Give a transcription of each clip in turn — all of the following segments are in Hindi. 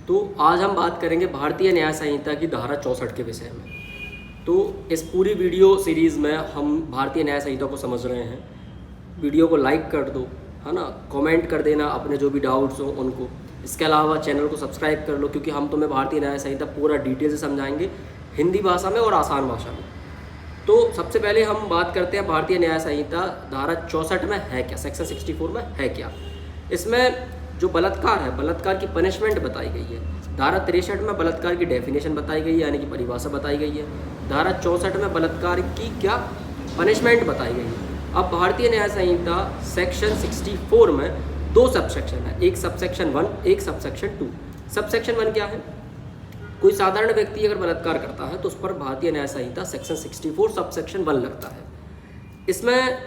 तो आज हम बात करेंगे भारतीय न्याय संहिता की धारा 64 के विषय में। तो इस पूरी वीडियो सीरीज़ में हम भारतीय न्याय संहिता को समझ रहे हैं। वीडियो को लाइक कर दो, है ना, कमेंट कर देना अपने जो भी डाउट्स हो उनको। इसके अलावा चैनल को सब्सक्राइब कर लो, क्योंकि हम तुम्हें भारतीय न्याय संहिता पूरा डिटेल से समझाएंगे, हिंदी भाषा में और आसान भाषा में। तो सबसे पहले हम बात करते हैं भारतीय न्याय संहिता धारा 64 में है क्या, सेक्शन 64 में है क्या। इसमें जो बलात्कार है, बलात्कार की पनिशमेंट बताई गई है। धारा 63 में बलात्कार की डेफिनेशन बताई गई है, यानी कि परिभाषा बताई गई है। धारा 64 में बलात्कार की क्या पनिशमेंट बताई गई है। अब भारतीय न्याय संहिता सेक्शन 64 में दो सबसेक्शन है, एक सबसेक्शन 1, एक सबसेक्शन 2। सबसेक्शन 1 क्या है? कोई साधारण व्यक्ति अगर बलात्कार करता है तो उस पर भारतीय न्याय संहिता सेक्शन 64 सबसेक्शन 1 लगता है। इसमें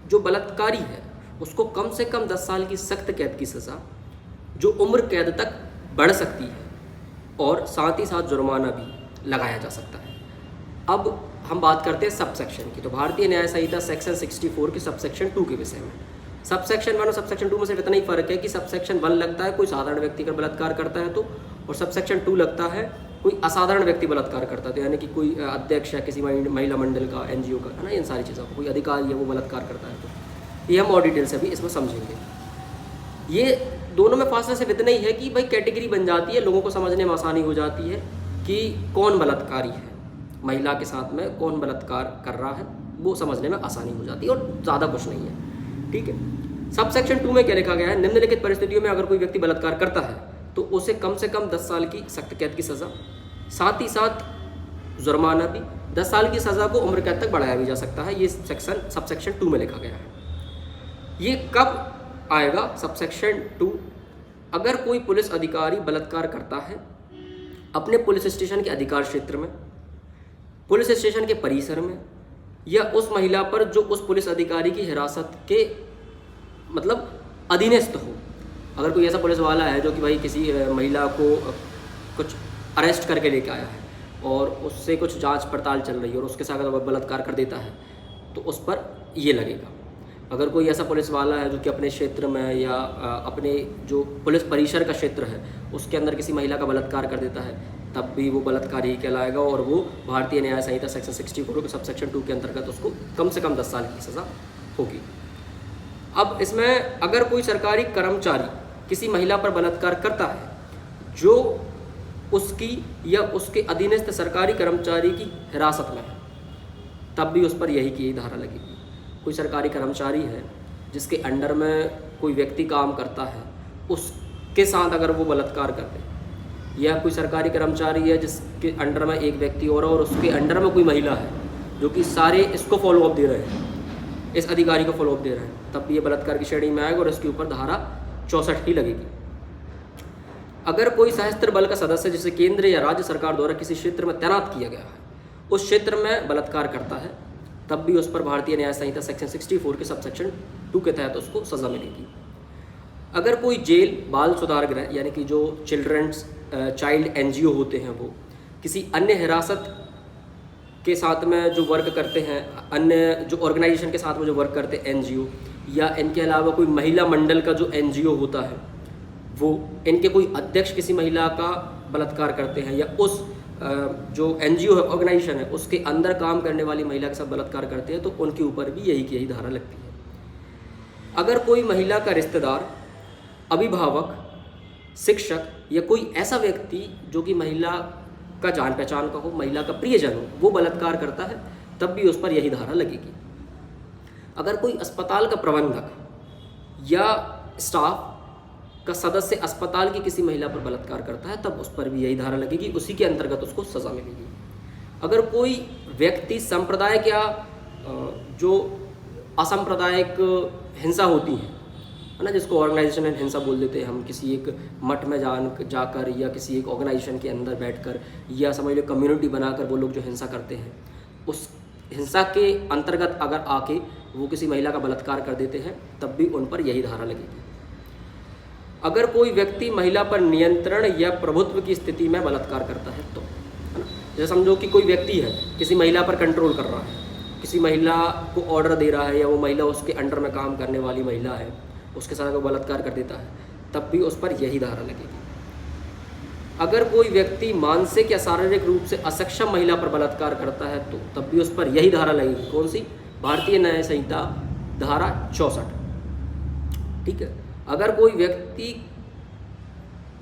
जो बलात्कारी है उसको कम से कम 10 साल की सख्त कैद की सज़ा, जो उम्र कैद तक बढ़ सकती है, और साथ ही साथ जुर्माना भी लगाया जा सकता है। अब हम बात करते हैं सबसेक्शन की। तो भारतीय न्याय संहिता सेक्शन 64 के सबसेक्शन 2 के विषय में। सबसेक्शन 1 और सबसेक्शन 2 में सिर्फ इतना ही फ़र्क है कि सबसेक्शन 1 लगता है कोई साधारण व्यक्ति अगर बलात्कार करता है तो, और सबसेक्शन 2 लगता है कोई असाधारण व्यक्ति बलात्कार करता है, तो यानी कि कोई अध्यक्ष है किसी महिला मंडल का, NGO का, है ना, इन सारी चीज़ों का कोई अधिकारी है वो बलात्कार करता है। तो ये हम और डिटेल से भी इसमें समझेंगे। ये दोनों में फासला सिर्फ इतना ही है कि भाई कैटेगरी बन जाती है, लोगों को समझने में आसानी हो जाती है कि कौन बलात्कारी है, महिला के साथ में कौन बलात्कार कर रहा है, वो समझने में आसानी हो जाती है, और ज़्यादा कुछ नहीं है। ठीक है। सबसेक्शन 2 में क्या लिखा गया है? निम्नलिखित परिस्थितियों में अगर कोई व्यक्ति बलात्कार करता है तो उसे कम से कम 10 साल की सख्त कैद की सज़ा, साथ ही साथ जुर्माना भी, 10 साल की सज़ा को उम्र कैद तक बढ़ाया भी जा सकता है। ये सबसेक्शन 2 में लिखा गया है। ये कब आएगा? सबसेक्शन 2, अगर कोई पुलिस अधिकारी बलात्कार करता है अपने पुलिस स्टेशन के अधिकार क्षेत्र में, पुलिस स्टेशन के परिसर में, या उस महिला पर जो उस पुलिस अधिकारी की हिरासत के मतलब अधीनस्थ हो। अगर कोई ऐसा पुलिस वाला है जो कि भाई किसी महिला को कुछ अरेस्ट करके लेके आया है और उससे कुछ जांच पड़ताल चल रही है और उसके साथ अगर बलात्कार कर देता है तो उस पर ये लगेगा। अगर कोई ऐसा पुलिस वाला है जो कि अपने क्षेत्र में या अपने जो पुलिस परिसर का क्षेत्र है उसके अंदर किसी महिला का बलात्कार कर देता है, तब भी वो बलात्कार ही कहलाएगा, और वो भारतीय न्याय संहिता सेक्शन 64 के सबसेक्शन 2 के अंतर्गत उसको कम से कम 10 साल की सज़ा होगी। अब इसमें अगर कोई सरकारी कर्मचारी किसी महिला पर बलात्कार करता है जो उसकी या उसके अधीनस्थ सरकारी कर्मचारी की हिरासत में है, तब भी उस पर यही धारा लगेगी। कोई सरकारी कर्मचारी है जिसके अंडर में कोई व्यक्ति काम करता है, उसके साथ अगर वो बलात्कार कर दे, या कोई सरकारी कर्मचारी है जिसके अंडर में एक व्यक्ति और उसके अंडर में कोई महिला है जो कि सारे इसको फॉलोअप दे रहे हैं, इस अधिकारी को फॉलोअप दे रहे हैं, तब भी ये बलात्कार की श्रेणी में आएगा और इसके ऊपर धारा 64 ही लगेगी। अगर कोई सशस्त्र बल का सदस्य जिसे केंद्र या राज्य सरकार द्वारा किसी क्षेत्र में तैनात किया गया है उस क्षेत्र में बलात्कार करता है, तब भी उस पर भारतीय न्याय संहिता सेक्शन 64 के सबसेक्शन 2 के तहत उसको सज़ा मिलेगी। अगर कोई जेल, बाल सुधार गृह, यानी कि जो चाइल्ड NGO होते हैं, वो किसी अन्य हिरासत के साथ में जो वर्क करते हैं, अन्य जो ऑर्गेनाइजेशन के साथ में जो वर्क करते हैं NGO, या इनके अलावा कोई महिला मंडल का जो NGO होता है वो, इनके कोई अध्यक्ष किसी महिला का बलात्कार करते हैं, या उस जो NGO है, ऑर्गेनाइजेशन है, उसके अंदर काम करने वाली महिला के साथ बलात्कार करते हैं, तो उनके ऊपर भी यही धारा लगती है। अगर कोई महिला का रिश्तेदार, अभिभावक, शिक्षक या कोई ऐसा व्यक्ति जो कि महिला का जान पहचान का हो, महिला का प्रियजन हो, वो बलात्कार करता है, तब भी उस पर यही धारा लगेगी। अगर कोई अस्पताल का प्रबंधक या स्टाफ का सदस्य अस्पताल की किसी महिला पर बलात्कार करता है, तब उस पर भी यही धारा लगेगी, उसी के अंतर्गत उसको सज़ा मिलेगी। अगर कोई व्यक्ति सांप्रदायिक या जो असांप्रदायिक हिंसा होती है ना, जिसको ऑर्गेनाइजेशन हिंसा बोल देते हैं हम, किसी एक मठ में जाकर या किसी एक ऑर्गेनाइजेशन के अंदर बैठकर, या समझ लो कम्युनिटी बनाकर वो लोग जो हिंसा करते हैं, उस हिंसा के अंतर्गत अगर आके वो किसी महिला का बलात्कार कर देते हैं, तब भी उन पर यही धारा लगेगी। अगर कोई व्यक्ति महिला पर नियंत्रण या प्रभुत्व की स्थिति में बलात्कार करता है तो, है ना, जैसे समझो कि कोई व्यक्ति है किसी महिला पर कंट्रोल कर रहा है, किसी महिला को ऑर्डर दे रहा है, या वो महिला उसके अंडर में काम करने वाली महिला है, उसके साथ वो बलात्कार कर देता है, तब भी उस पर यही धारा लगेगी। अगर कोई व्यक्ति मानसिक या शारीरिक रूप से असक्षम महिला पर बलात्कार करता है तो तब भी उस पर यही धारा लगेगी। कौन सी? भारतीय न्याय संहिता धारा 64। ठीक है। अगर कोई व्यक्ति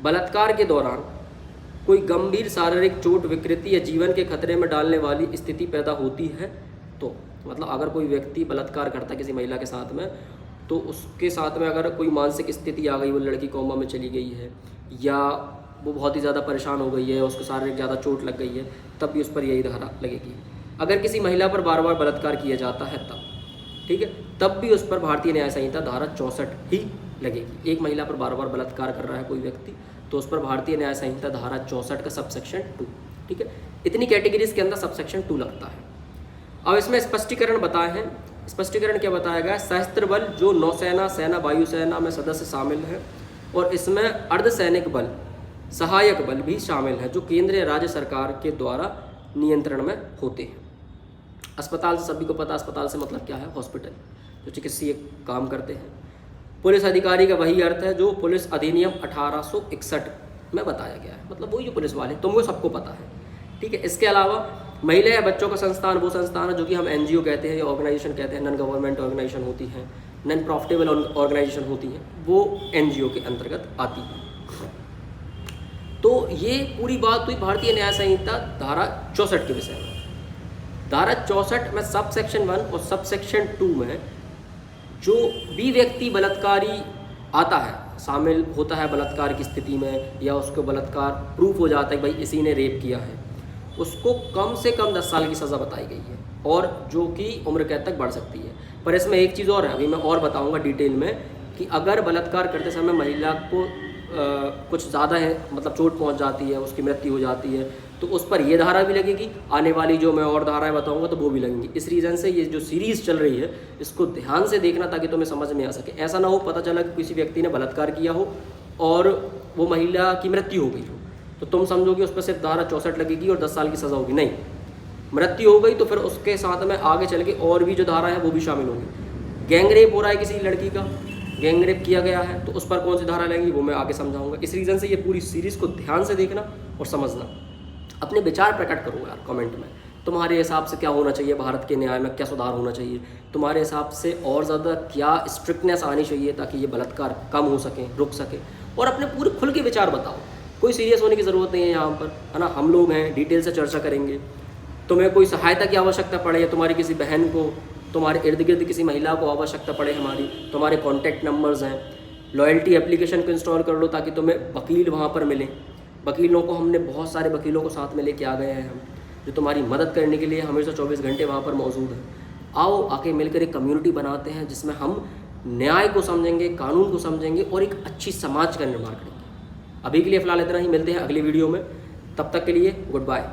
बलात्कार के दौरान कोई गंभीर शारीरिक चोट, विकृति या जीवन के खतरे में डालने वाली स्थिति पैदा होती है तो मतलब अगर कोई व्यक्ति बलात्कार करता है किसी महिला के साथ में तो उसके साथ में अगर कोई मानसिक स्थिति आ गई, वो लड़की कोमा में चली गई है या वो बहुत ही ज़्यादा परेशान हो गई है, उसको शारीरिक ज़्यादा चोट लग गई है, तब भी उस पर यही धारा लगेगी। अगर किसी महिला पर बार बार बलात्कार किया जाता है तब, ठीक है, तब भी उस पर भारतीय न्याय संहिता धारा 64 ही लगेगी। एक महिला पर बार बार बलात्कार कर रहा है कोई व्यक्ति तो उस पर भारतीय न्याय संहिता धारा 64 का सबसेक्शन 2। ठीक है। इतनी कैटेगरीज के अंदर सबसेक्शन 2 लगता है। अब इसमें स्पष्टीकरण बताए हैं। स्पष्टीकरण क्या बताया गया? सशस्त्र बल जो नौसेना, सेना, वायुसेना में सदस्य शामिल हैं और इसमें अर्धसैनिक बल, सहायक बल भी शामिल है जो केंद्र या राज्य सरकार के द्वारा नियंत्रण में होते हैं। अस्पताल से सभी को पता, अस्पताल से मतलब क्या है? हॉस्पिटल, जो चिकित्सीय काम करते हैं। पुलिस अधिकारी का वही अर्थ है जो पुलिस अधिनियम 1861 में बताया गया है, मतलब वही जो पुलिस वाले, तुमको सबको पता है। ठीक है। इसके अलावा महिला या बच्चों का संस्थान वो संस्थान है जो कि हम एनजीओ कहते हैं या ऑर्गेनाइजेशन कहते हैं, नॉन गवर्नमेंट ऑर्गेनाइजेशन होती हैं, नॉन प्रॉफिटेबल ऑर्गेनाइजेशन होती हैं, वो एनजीओ के अंतर्गत आती है। तो ये पूरी बात हुई भारतीय न्याय संहिता धारा 64 के विषय में। धारा 64 में सब सेक्शन 1 और सब सेक्शन 2 में जो भी व्यक्ति बलात्कारी आता है, शामिल होता है बलात्कार की स्थिति में या उसको बलात्कार प्रूफ हो जाता है कि भाई इसी ने रेप किया है, उसको कम से कम 10 साल की सज़ा बताई गई है और जो कि उम्र कैद तक बढ़ सकती है। पर इसमें एक चीज़ और है, अभी मैं और बताऊंगा डिटेल में, कि अगर बलात्कार करते समय महिला को कुछ ज़्यादा है मतलब चोट पहुंच जाती है, उसकी मृत्यु हो जाती है, तो उस पर ये धारा भी लगेगी। आने वाली जो मैं और धाराएं बताऊंगा तो वो भी लगेंगी। इस रीज़न से ये जो सीरीज़ चल रही है इसको ध्यान से देखना ताकि तुम्हें समझ में आ सके। ऐसा ना हो पता चला कि किसी व्यक्ति ने बलात्कार किया हो और वो महिला की मृत्यु हो गई हो तो तुम समझोगे उस पर सिर्फ धारा 64 लगेगी और 10 साल की सज़ा होगी। नहीं, मृत्यु हो गई तो फिर उसके साथ में आगे चल के और भी जो धारा है वो भी शामिल होगी। गैंगरेप हो रहा है किसी लड़की का, गैंगरेप किया गया है तो उस पर कौन सी धारा लगेगी वो मैं आगे समझाऊंगा। इस रीज़न से ये पूरी सीरीज़ को ध्यान से देखना और समझना। अपने विचार प्रकट करो यार कमेंट में, तुम्हारे हिसाब से क्या होना चाहिए, भारत के न्याय में क्या सुधार होना चाहिए, तुम्हारे हिसाब से और ज़्यादा क्या स्ट्रिक्टनेस आनी चाहिए ताकि ये बलात्कार कम हो सके, रुक सके, और अपने पूरे खुल के विचार बताओ। कोई सीरियस होने की ज़रूरत नहीं है यहाँ पर, है ना। हम लोग हैं, डिटेल से चर्चा करेंगे। तुम्हें कोई सहायता की आवश्यकता पड़े या तुम्हारी किसी बहन को, तुम्हारे इर्द गिर्द किसी महिला को आवश्यकता पड़े हमारी, तुम्हारे कॉन्टैक्ट नंबर्स हैं। लॉयल्टी एप्लीकेशन को इंस्टॉल कर लो ताकि तुम्हें वकील वहाँ पर मिलें। वकीलों को हमने बहुत सारे वकीलों को साथ में लेके आ गए हैं हम, जो तुम्हारी मदद करने के लिए हमेशा 24 घंटे वहाँ पर मौजूद हैं। आओ आके मिलकर एक कम्युनिटी बनाते हैं जिसमें हम न्याय को समझेंगे, कानून को समझेंगे और एक अच्छी समाज का निर्माण करेंगे। अभी के लिए फ़िलहाल इतना ही, मिलते हैं अगली वीडियो में। तब तक के लिए गुड बाय।